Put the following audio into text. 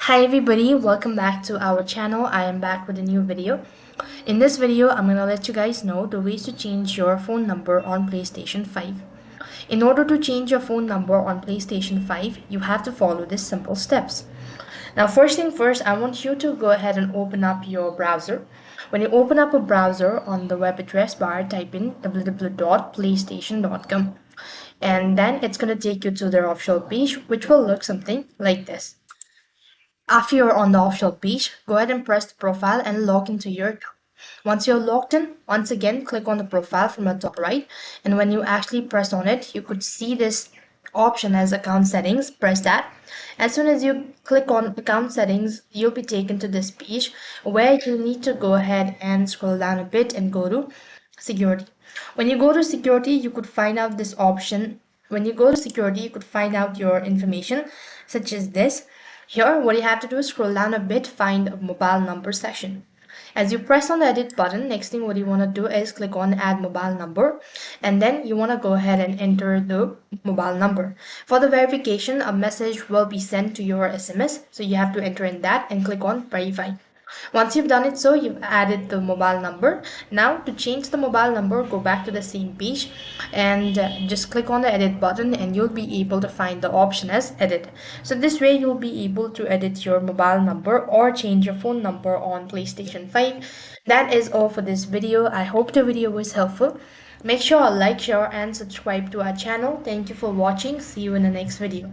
Hi everybody, welcome back to our channel. I am back with a new video. In this video, I'm gonna let you guys know the ways to change your phone number on PlayStation 5. In order to change your phone number on PlayStation 5, you have to follow these simple steps. Now, first thing first, I want you to go ahead and open up your browser. When you open up a browser on the web address bar, type in www.playstation.com, and then it's gonna take you to their official page, which will look something like this. After you're on the official page, go ahead and press the profile and log into your account. Once you're logged in, once again, click on the profile from the top right. And when you actually press on it, you could see this option as account settings. Press that. As soon as you click on account settings, you'll be taken to this page where you need to go ahead and scroll down a bit and go to security. When you go to security, you could find out this option. When you go to security, you could find out your information such as this. Here, what you have to do is scroll down a bit, find a mobile number section. As you press on the edit button, next thing what you want to do is click on add mobile number, and then you want to go ahead and enter the mobile number. For the verification, a message will be sent to your SMS, so you have to enter in that and click on verify. Once you've done it, so you've added the mobile number. Now to change the mobile number, go back to the same page and just click on the edit button, and you'll be able to find the option as edit. So this way you'll be able to edit your mobile number or change your phone number on PlayStation 5. That is all for this video. I hope the video was helpful. Make sure to like, share and subscribe to our channel. Thank you for watching. See you in the next video.